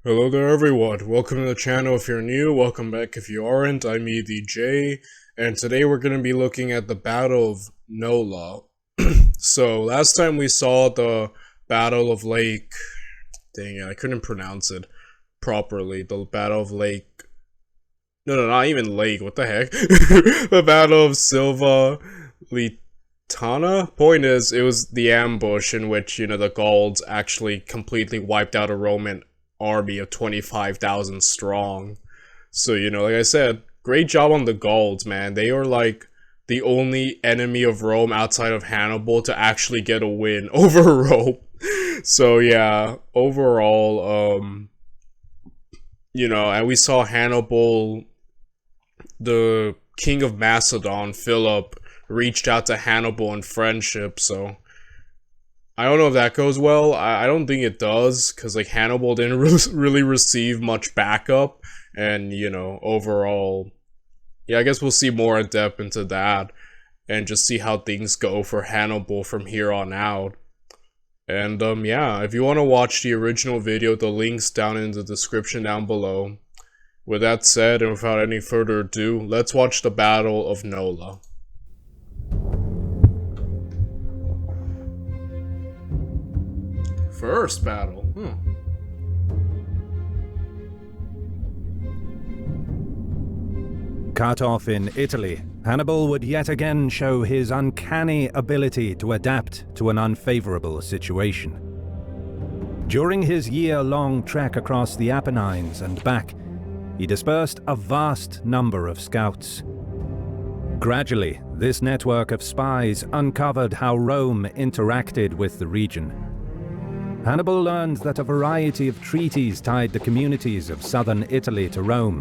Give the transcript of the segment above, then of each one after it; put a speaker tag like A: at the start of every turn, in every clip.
A: Hello there everyone, welcome to the channel if you're new, welcome back if you aren't, I'm EDJ, and today we're going to be looking at the Battle of Nola. So, last time we saw the Battle of Lake... Dang it, I couldn't pronounce it properly. The Battle of Lake... No, not even Lake, what the heck? The Battle of Silva Litana? Point is, it was the ambush in which, the Gauls actually completely wiped out a Roman army of 25,000 strong. So, like I said, great job on the Gauls, man. They are like the only enemy of Rome outside of Hannibal to actually get a win over Rome. So yeah, overall, and we saw Hannibal, the king of Macedon, Philip, reached out to Hannibal in friendship, so I don't know if that goes well. I don't think it does, because, Hannibal didn't really receive much backup, and, overall, yeah, I guess we'll see more in depth into that, and just see how things go for Hannibal from here on out. And, yeah, if you want to watch the original video, the link's down in the description down below. With that said, and without any further ado, let's watch the Battle of Nola. First battle.
B: Cut off in Italy, Hannibal would yet again show his uncanny ability to adapt to an unfavorable situation. During his year-long trek across the Apennines and back, he dispersed a vast number of scouts. Gradually, this network of spies uncovered how Rome interacted with the region. Hannibal learned that a variety of treaties tied the communities of southern Italy to Rome,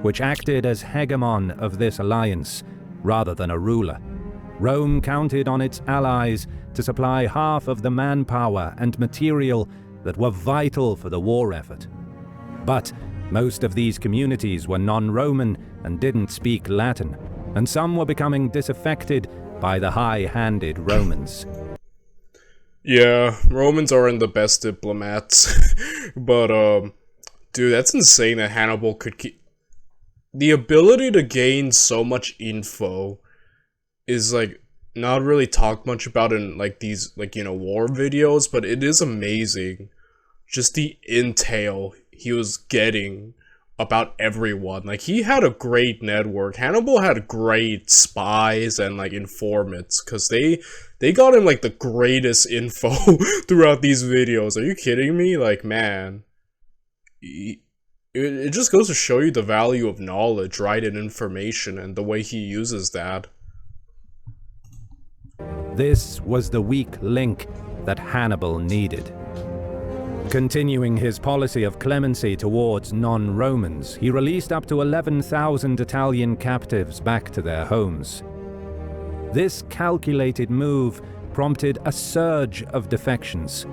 B: which acted as hegemon of this alliance, rather than a ruler. Rome counted on its allies to supply half of the manpower and material that were vital for the war effort. But most of these communities were non-Roman and didn't speak Latin, and some were becoming disaffected by the high-handed Romans.
A: Yeah, Romans aren't the best diplomats, but, dude, that's insane that Hannibal could keep... The ability to gain so much info is, not really talked much about in, these, war videos, but it is amazing. Just the intel he was getting about everyone. He had a great network. Hannibal had great spies and, informants, because they got him, the greatest info throughout these videos. Are you kidding me? Man, it just goes to show you the value of knowledge, right, and information, and the way he uses that.
B: This was the weak link that Hannibal needed. Continuing his policy of clemency towards non-Romans, he released up to 11,000 Italian captives back to their homes. This calculated move prompted a surge of defections.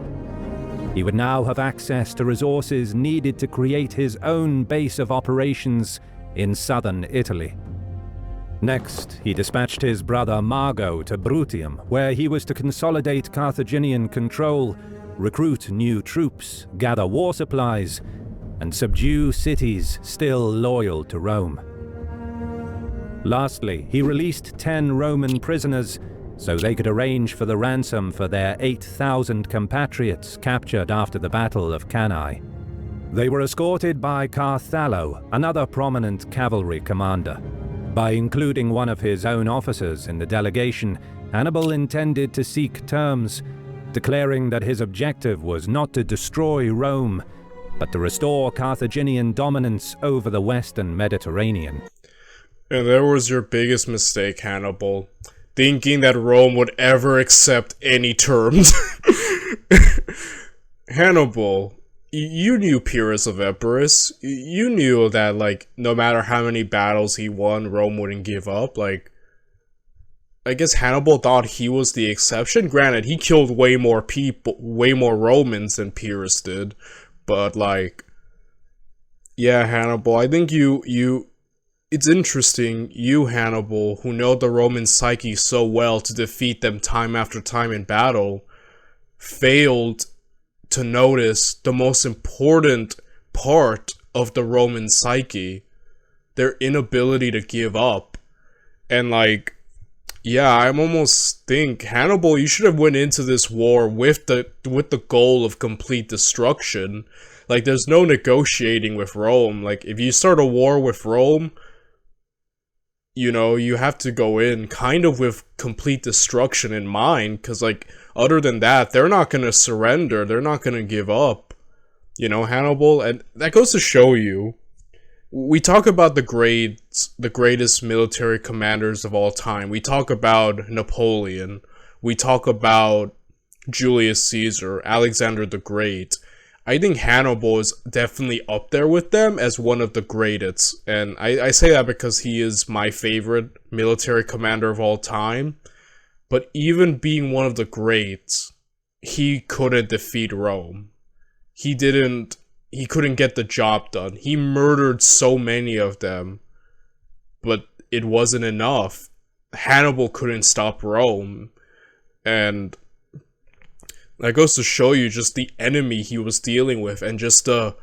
B: He would now have access to resources needed to create his own base of operations in southern Italy. Next, he dispatched his brother Mago to Bruttium, where he was to consolidate Carthaginian control, recruit new troops, gather war supplies, and subdue cities still loyal to Rome. Lastly, he released 10 Roman prisoners so they could arrange for the ransom for their 8,000 compatriots captured after the Battle of Cannae. They were escorted by Carthallo, another prominent cavalry commander. By including one of his own officers in the delegation, Hannibal intended to seek terms, declaring that his objective was not to destroy Rome, but to restore Carthaginian dominance over the western Mediterranean.
A: And there was your biggest mistake, Hannibal. Thinking that Rome would ever accept any terms. Hannibal, you knew Pyrrhus of Epirus. You knew that, no matter how many battles he won, Rome wouldn't give up. I guess Hannibal thought he was the exception. Granted, he killed way more people, way more Romans than Pyrrhus did. But, yeah, Hannibal, I think it's interesting, you, Hannibal, who know the Roman psyche so well to defeat them time after time in battle, failed to notice the most important part of the Roman psyche, their inability to give up. And like, yeah, I'm almost think Hannibal, you should have went into this war with the goal of complete destruction. Like, there's no negotiating with Rome. Like, if you start a war with Rome, you know, you have to go in kind of with complete destruction in mind, because, like, other than that, they're not going to surrender, they're not going to give up, you know, Hannibal. And that goes to show you, we talk about the greatest military commanders of all time. We talk about Napoleon, we talk about Julius Caesar, Alexander the Great. I think Hannibal is definitely up there with them as one of the greatest. And I say that because he is my favorite military commander of all time. But even being one of the greats, he couldn't defeat Rome. He couldn't get the job done. He murdered so many of them, but it wasn't enough. Hannibal couldn't stop Rome. And that goes to show you just the enemy he was dealing with, and just how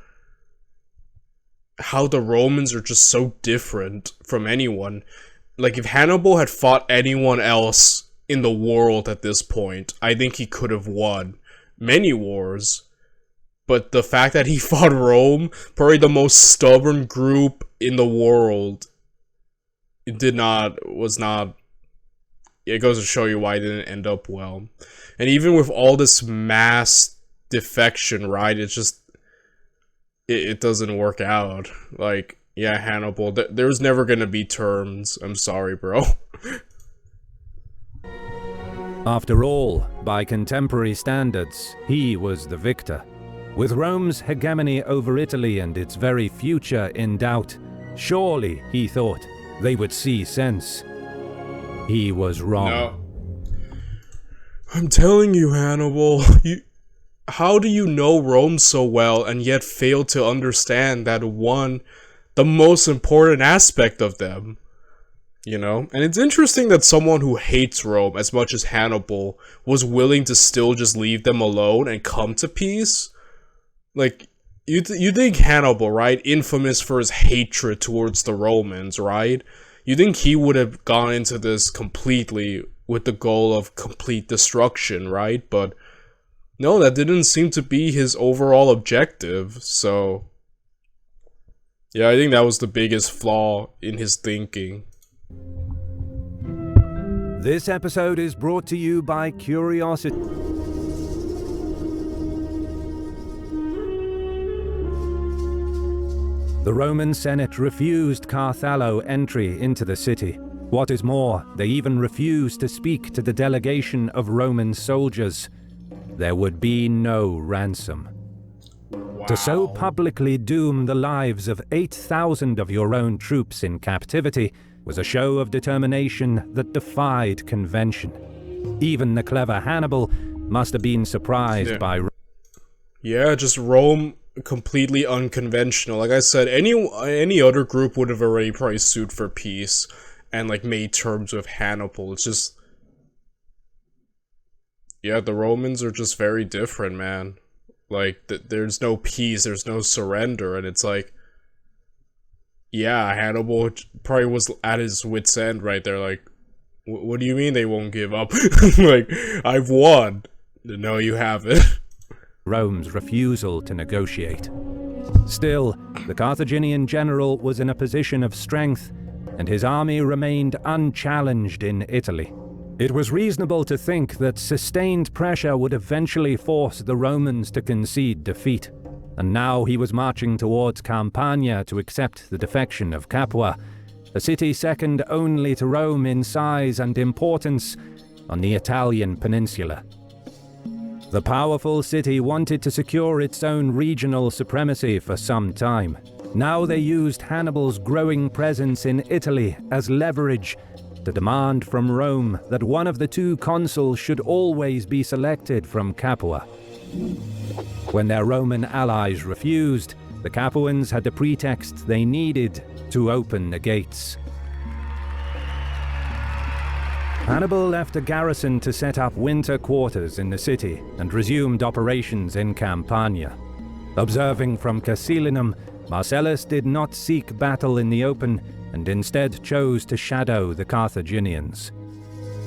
A: the Romans are just so different from anyone. Like, if Hannibal had fought anyone else in the world at this point, I think he could have won many wars. But the fact that he fought Rome, probably the most stubborn group in the world, it goes to show you why it didn't end up well. And even with all this mass defection, right, it doesn't work out. Like, yeah, Hannibal, there's never gonna be terms. I'm sorry, bro.
B: After all, by contemporary standards, he was the victor. With Rome's hegemony over Italy and its very future in doubt, surely, he thought, they would see sense. He was wrong.
A: No. I'm telling you, Hannibal, how do you know Rome so well and yet fail to understand that the most important aspect of them? You know? And it's interesting that someone who hates Rome as much as Hannibal was willing to still just leave them alone and come to peace. Like, you think Hannibal, right? Infamous for his hatred towards the Romans, right? You think he would have gone into this completely with the goal of complete destruction, right? But no, that didn't seem to be his overall objective. So yeah, I think that was the biggest flaw in his thinking.
B: This episode is brought to you by Curiosity. The Roman Senate refused Carthallo entry into the city. What is more, they even refused to speak to the delegation of Roman soldiers. There would be no ransom.
A: Wow.
B: To so publicly doom the lives of 8,000 of your own troops in captivity was a show of determination that defied convention. Even the clever Hannibal must have been surprised by...
A: Yeah, just Rome completely unconventional. Like I said, any other group would have already probably sued for peace and like made terms with Hannibal. It's just, yeah, the Romans are just very different, man. Like, there's no peace, there's no surrender, and it's like, yeah, Hannibal probably was at his wit's end right there. Like, what do you mean they won't give up? Like, I've won. No, you haven't.
B: Rome's refusal to negotiate. Still, the Carthaginian general was in a position of strength, and his army remained unchallenged in Italy. It was reasonable to think that sustained pressure would eventually force the Romans to concede defeat, and now he was marching towards Campania to accept the defection of Capua, a city second only to Rome in size and importance on the Italian peninsula. The powerful city wanted to secure its own regional supremacy for some time. Now they used Hannibal's growing presence in Italy as leverage to demand from Rome that one of the two consuls should always be selected from Capua. When their Roman allies refused, the Capuans had the pretext they needed to open the gates. Hannibal left a garrison to set up winter quarters in the city and resumed operations in Campania. Observing from Casilinum, Marcellus did not seek battle in the open and instead chose to shadow the Carthaginians.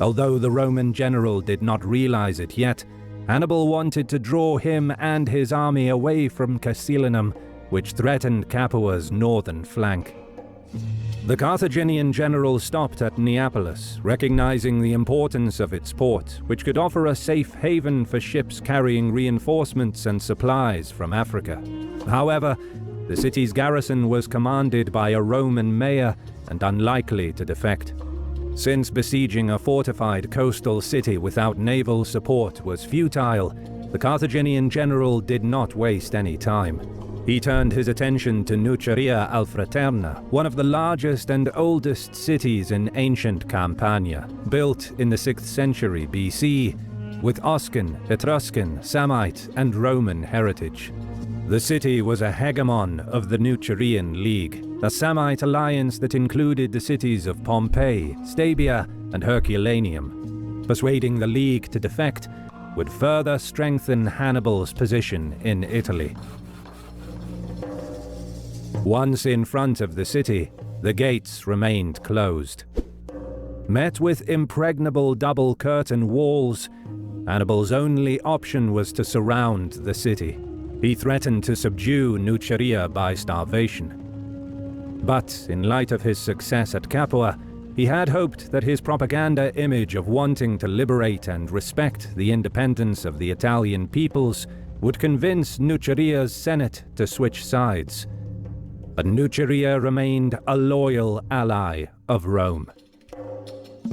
B: Although the Roman general did not realize it yet, Hannibal wanted to draw him and his army away from Casilinum, which threatened Capua's northern flank. The Carthaginian general stopped at Neapolis, recognizing the importance of its port, which could offer a safe haven for ships carrying reinforcements and supplies from Africa. However, the city's garrison was commanded by a Roman mayor and unlikely to defect. Since besieging a fortified coastal city without naval support was futile, the Carthaginian general did not waste any time. He turned his attention to Nuceria Alfraterna, one of the largest and oldest cities in ancient Campania, built in the 6th century BC, with Oscan, Etruscan, Samnite, and Roman heritage. The city was a hegemon of the Nucerian League, a Samnite alliance that included the cities of Pompeii, Stabia, and Herculaneum. Persuading the League to defect would further strengthen Hannibal's position in Italy. Once in front of the city, the gates remained closed. Met with impregnable double-curtain walls, Hannibal's only option was to surround the city. He threatened to subdue Nuceria by starvation. But in light of his success at Capua, he had hoped that his propaganda image of wanting to liberate and respect the independence of the Italian peoples would convince Nuceria's Senate to switch sides. But Nuceria remained a loyal ally of Rome.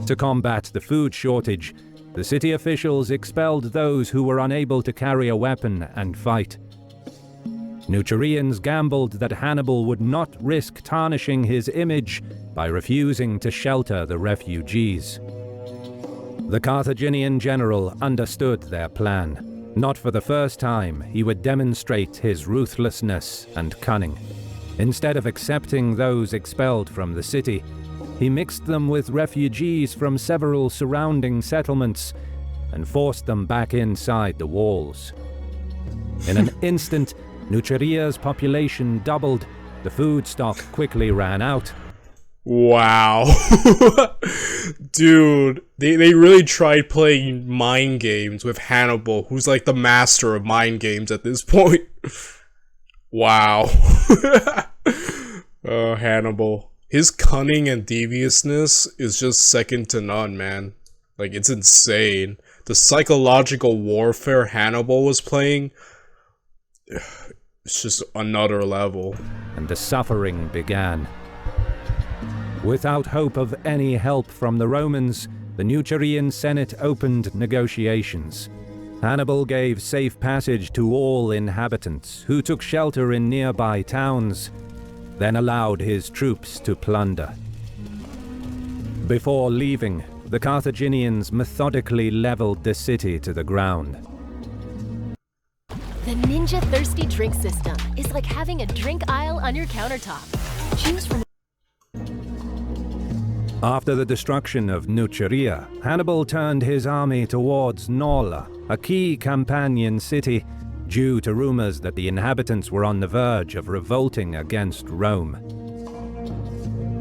B: To combat the food shortage, the city officials expelled those who were unable to carry a weapon and fight. Nucerians gambled that Hannibal would not risk tarnishing his image by refusing to shelter the refugees. The Carthaginian general understood their plan. Not for the first time, he would demonstrate his ruthlessness and cunning. Instead of accepting those expelled from the city, he mixed them with refugees from several surrounding settlements and forced them back inside the walls. In an instant, Nuceria's population doubled, the food stock quickly ran out.
A: Wow. Dude, they really tried playing mind games with Hannibal, who's like the master of mind games at this point. Wow. Oh, Hannibal. His cunning and deviousness is just second to none, man. Like, it's insane. The psychological warfare Hannibal was playing, it's just another level.
B: And the suffering began. Without hope of any help from the Romans, the Nucerian Senate opened negotiations. Hannibal gave safe passage to all inhabitants, who took shelter in nearby towns, then allowed his troops to plunder. Before leaving, the Carthaginians methodically leveled the city to the ground.
C: The Ninja Thirsty Drink System is like having a drink aisle on your countertop. Choose from...
B: After the destruction of Nuceria, Hannibal turned his army towards Nola, a key Campanian city, due to rumors that the inhabitants were on the verge of revolting against Rome.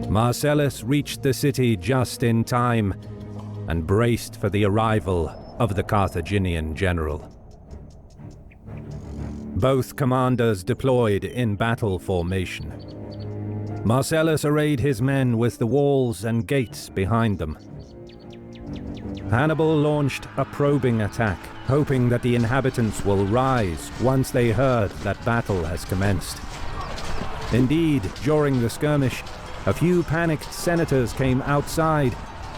B: Marcellus reached the city just in time and braced for the arrival of the Carthaginian general. Both commanders deployed in battle formation. Marcellus arrayed his men with the walls and gates behind them. Hannibal launched a probing attack, hoping that the inhabitants will rise once they heard that battle has commenced. Indeed, during the skirmish, a few panicked senators came outside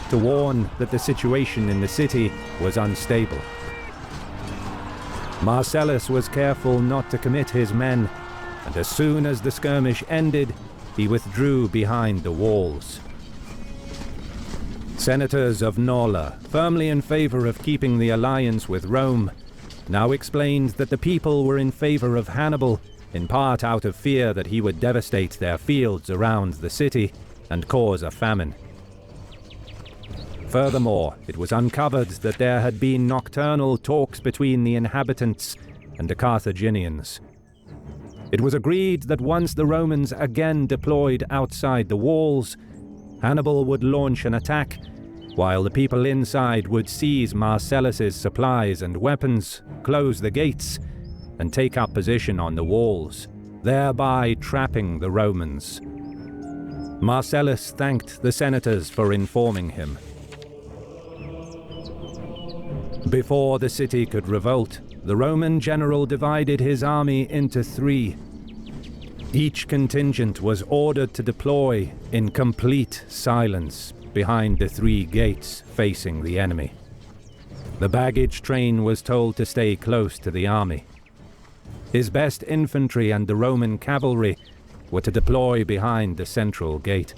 B: to warn that the situation in the city was unstable. Marcellus was careful not to commit his men, and as soon as the skirmish ended, he withdrew behind the walls. Senators of Nola, firmly in favor of keeping the alliance with Rome, now explained that the people were in favor of Hannibal, in part out of fear that he would devastate their fields around the city and cause a famine. Furthermore, it was uncovered that there had been nocturnal talks between the inhabitants and the Carthaginians. It was agreed that once the Romans again deployed outside the walls, Hannibal would launch an attack, while the people inside would seize Marcellus's supplies and weapons, close the gates, and take up position on the walls, thereby trapping the Romans. Marcellus thanked the senators for informing him. Before the city could revolt, the Roman general divided his army into 3. Each contingent was ordered to deploy in complete silence behind the 3 gates facing the enemy. The baggage train was told to stay close to the army. His best infantry and the Roman cavalry were to deploy behind the central gate.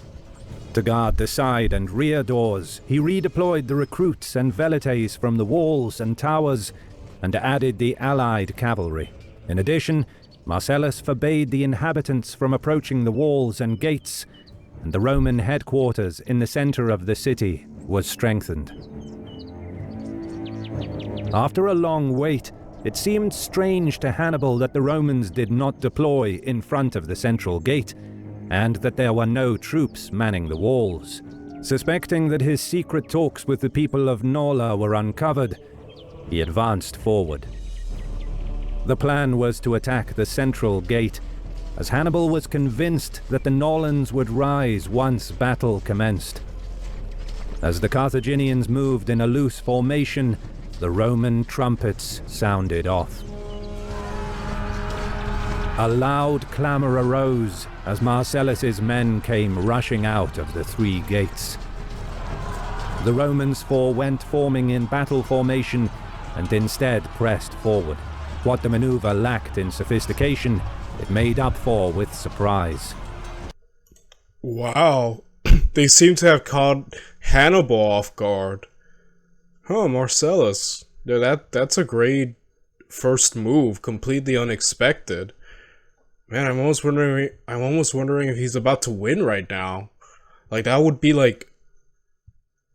B: To guard the side and rear doors, he redeployed the recruits and velites from the walls and towers and added the allied cavalry. In addition, Marcellus forbade the inhabitants from approaching the walls and gates, and the Roman headquarters in the center of the city was strengthened. After a long wait, it seemed strange to Hannibal that the Romans did not deploy in front of the central gate, and that there were no troops manning the walls. Suspecting that his secret talks with the people of Nola were uncovered, he advanced forward. The plan was to attack the central gate, as Hannibal was convinced that the Nolans would rise once battle commenced. As the Carthaginians moved in a loose formation, the Roman trumpets sounded off. A loud clamor arose as Marcellus's men came rushing out of the 3 gates. The Romans forewent forming in battle formation and instead pressed forward. What the maneuver lacked in sophistication, it made up for with surprise.
A: Wow. They seem to have caught Hannibal off guard. Huh, Marcellus. Yeah, that's a great first move, completely unexpected. Man, I'm almost wondering if he's about to win right now. Like, that would be like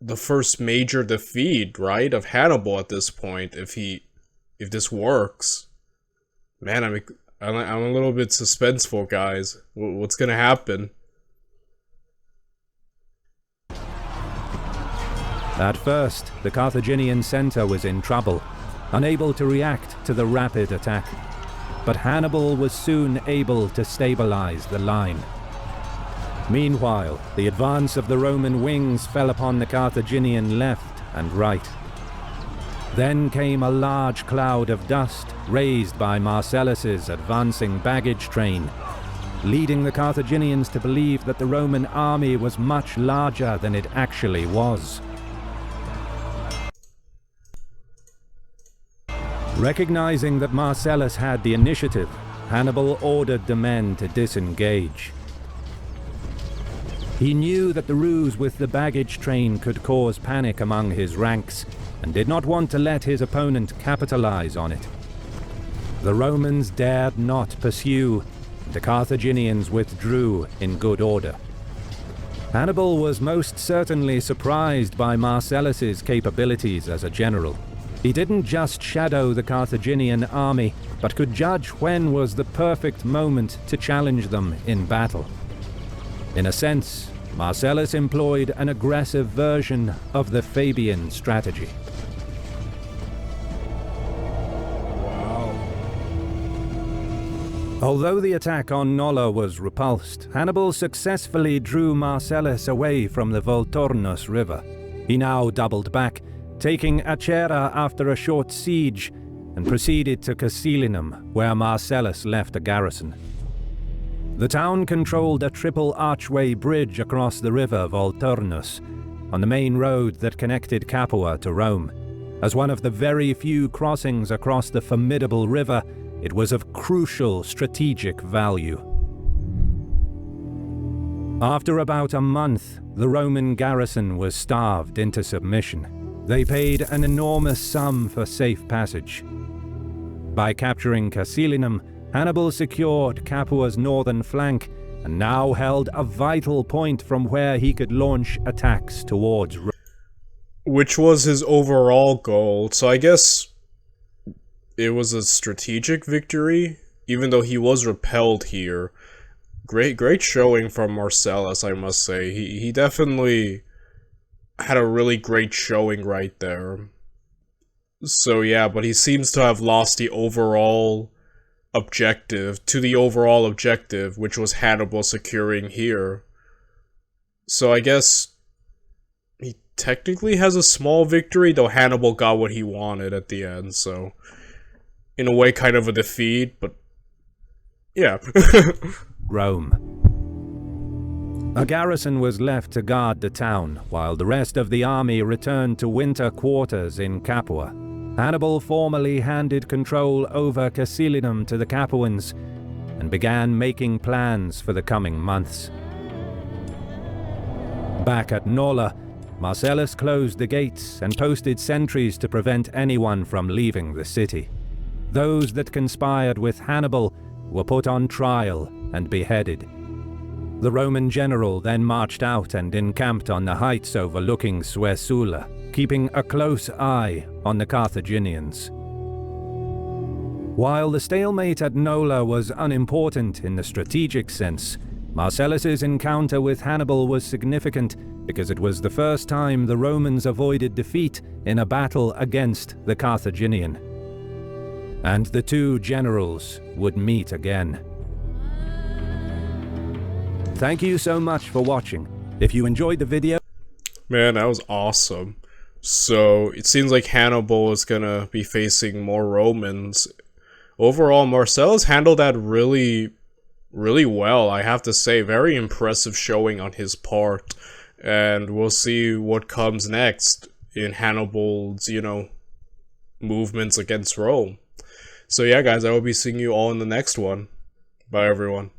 A: the first major defeat, right, of Hannibal at this point, if this works. Man, I'm a little bit suspenseful, guys. What's gonna happen?
B: At first, the Carthaginian center was in trouble, unable to react to the rapid attack. But Hannibal was soon able to stabilize the line. Meanwhile, the advance of the Roman wings fell upon the Carthaginian left and right. Then came a large cloud of dust raised by Marcellus's advancing baggage train, leading the Carthaginians to believe that the Roman army was much larger than it actually was. Recognizing that Marcellus had the initiative, Hannibal ordered the men to disengage. He knew that the ruse with the baggage train could cause panic among his ranks, and did not want to let his opponent capitalize on it. The Romans dared not pursue, and the Carthaginians withdrew in good order. Hannibal was most certainly surprised by Marcellus's capabilities as a general. He didn't just shadow the Carthaginian army, but could judge when was the perfect moment to challenge them in battle. In a sense, Marcellus employed an aggressive version of the Fabian strategy. Although the attack on Nola was repulsed, Hannibal successfully drew Marcellus away from the Volturnus river. He now doubled back, taking Acera after a short siege, and proceeded to Casilinum, where Marcellus left a garrison. The town controlled a triple archway bridge across the river Volturnus, on the main road that connected Capua to Rome. As one of the very few crossings across the formidable river, it was of crucial strategic value. After about a month, the Roman garrison was starved into submission. They paid an enormous sum for safe passage. By capturing Casilinum, Hannibal secured Capua's northern flank and now held a vital point from where he could launch attacks towards Rome.
A: Which was his overall goal, so I guess it was a strategic victory even though he was repelled here. Great showing from Marcellus, I must say. He definitely had a really great showing right there. So yeah, but he seems to have lost the overall objective, which was Hannibal securing here. So I guess he technically has a small victory, though Hannibal got what he wanted at the end, so in a way kind of a defeat, but yeah.
B: Rome. A garrison was left to guard the town, while the rest of the army returned to winter quarters in Capua. Hannibal formally handed control over Casilinum to the Capuans and began making plans for the coming months. Back at Nola, Marcellus closed the gates and posted sentries to prevent anyone from leaving the city. Those that conspired with Hannibal were put on trial and beheaded. The Roman general then marched out and encamped on the heights overlooking Suessula, keeping a close eye on the Carthaginians. While the stalemate at Nola was unimportant in the strategic sense, Marcellus's encounter with Hannibal was significant because it was the first time the Romans avoided defeat in a battle against the Carthaginian. And the two generals would meet again. Thank you so much for watching. If you enjoyed the video...
A: Man, that was awesome. So, it seems like Hannibal is gonna be facing more Romans. Overall, Marcellus handled that really well, I have to say. Very impressive showing on his part. And we'll see what comes next in Hannibal's, movements against Rome. So yeah, guys, I will be seeing you all in the next one. Bye, everyone.